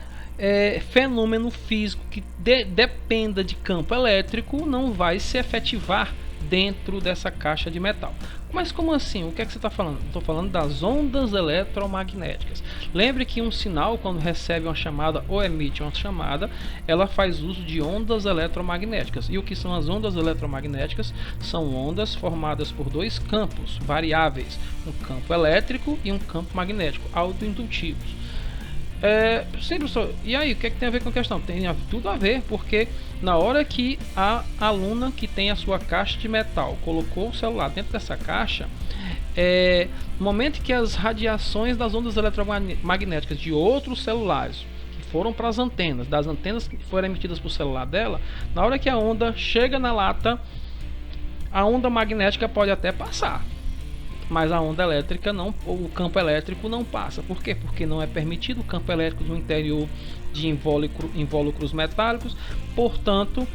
fenômeno físico que dependa de campo elétrico não vai se efetivar dentro dessa caixa de metal. Mas como assim? O que é que você está falando? Estou falando das ondas eletromagnéticas. Lembre que um sinal, quando recebe uma chamada ou emite uma chamada, ela faz uso de ondas eletromagnéticas. E o que são as ondas eletromagnéticas? São ondas formadas por dois campos variáveis, um campo elétrico e um campo magnético, autoindutivos. Sempre só. E aí, o que é que tem a ver com a questão? Tem tudo a ver, porque na hora que a aluna que tem a sua caixa de metal colocou o celular dentro dessa caixa, no momento que as radiações das ondas eletromagnéticas de outros celulares que foram para as antenas, das antenas que foram emitidas para o celular dela, na hora que a onda chega na lata, a onda magnética pode até passar, mas a onda elétrica não, o campo elétrico não passa. Por quê? Porque não é permitido o campo elétrico no interior de invólucros metálicos, portanto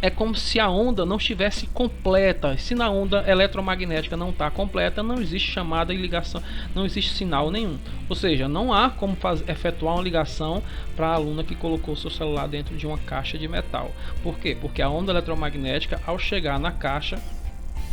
é como se a onda não estivesse completa. Se na onda eletromagnética não está completa, não existe chamada e ligação, não existe sinal nenhum. Ou seja, não há como efetuar uma ligação para a aluna que colocou seu celular dentro de uma caixa de metal. Por quê? Porque a onda eletromagnética, ao chegar na caixa,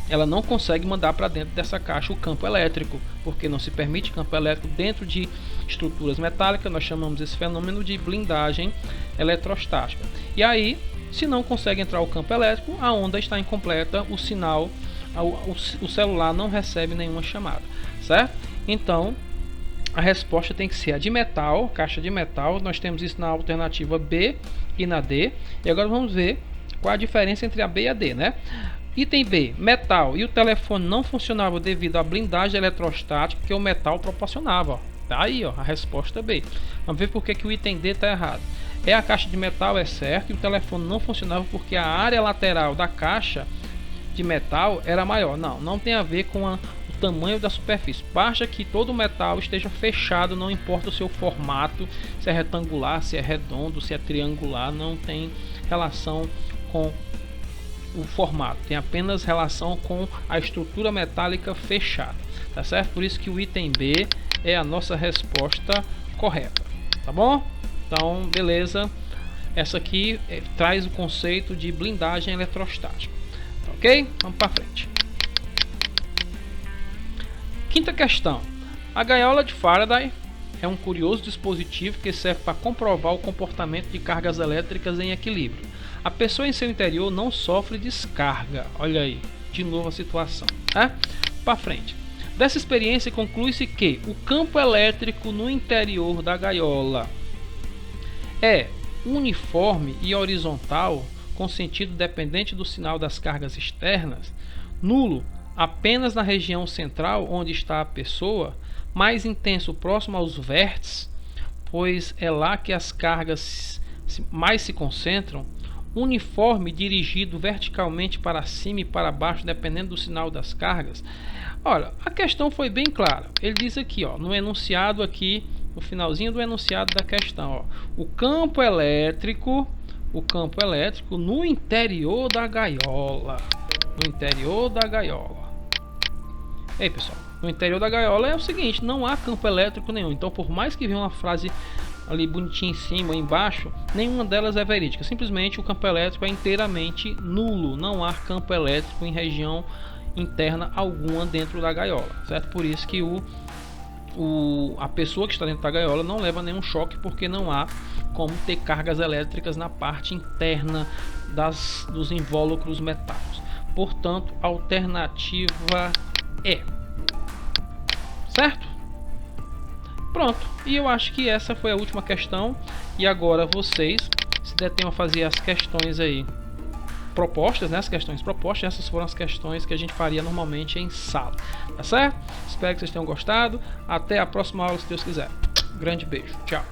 ela não consegue mandar para dentro dessa caixa o campo elétrico, porque não se permite campo elétrico dentro de estruturas metálicas. Nós chamamos esse fenômeno de blindagem eletrostática. E aí, se não consegue entrar o campo elétrico, a onda está incompleta, o sinal, o celular não recebe nenhuma chamada, certo? Então, a resposta tem que ser a de metal, caixa de metal. Nós temos isso na alternativa B e na D. E agora vamos ver qual a diferença entre a B e a D, né? Item B, metal, e o telefone não funcionava devido à blindagem eletrostática que o metal proporcionava. Tá aí, ó, a resposta B. Vamos ver por que o item D está errado. É, a caixa de metal é certo e o telefone não funcionava porque a área lateral da caixa de metal era maior. Não tem a ver com o tamanho da superfície. Basta que todo o metal esteja fechado, não importa o seu formato, se é retangular, se é redondo, se é triangular, não tem relação com o formato, tem apenas relação com a estrutura metálica fechada, tá certo? Por isso que o item B é a nossa resposta correta, tá bom? Então, beleza. Essa aqui traz o conceito de blindagem eletrostática, tá ok? Vamos para frente. Quinta questão. A gaiola de Faraday é um curioso dispositivo que serve para comprovar o comportamento de cargas elétricas em equilíbrio. A pessoa em seu interior não sofre descarga. Olha aí, de novo a situação. Para frente. Dessa experiência conclui-se que o campo elétrico no interior da gaiola é uniforme e horizontal, com sentido dependente do sinal das cargas externas, nulo apenas na região central onde está a pessoa, mais intenso próximo aos vértices, pois é lá que as cargas mais se concentram, uniforme dirigido verticalmente para cima e para baixo, dependendo do sinal das cargas. Olha, a questão foi bem clara. Ele diz aqui, ó, no enunciado aqui, no finalzinho do enunciado da questão, ó, o campo elétrico no interior da gaiola. No interior da gaiola. Ei, pessoal, no interior da gaiola é o seguinte, não há campo elétrico nenhum. Então, por mais que venha uma frase ali bonitinha em cima ou embaixo, nenhuma delas é verídica. Simplesmente o campo elétrico é inteiramente nulo. Não há campo elétrico em região interna alguma dentro da gaiola, certo? Por isso que a pessoa que está dentro da gaiola não leva nenhum choque, porque não há como ter cargas elétricas na parte interna dos invólucros metálicos. Portanto, a alternativa é certo? Pronto, e eu acho que essa foi a última questão. E agora vocês se detenham a fazer as questões aí propostas, né? As questões propostas, essas foram as questões que a gente faria normalmente em sala, tá certo? Espero que vocês tenham gostado. Até a próxima aula, se Deus quiser. Grande beijo, tchau.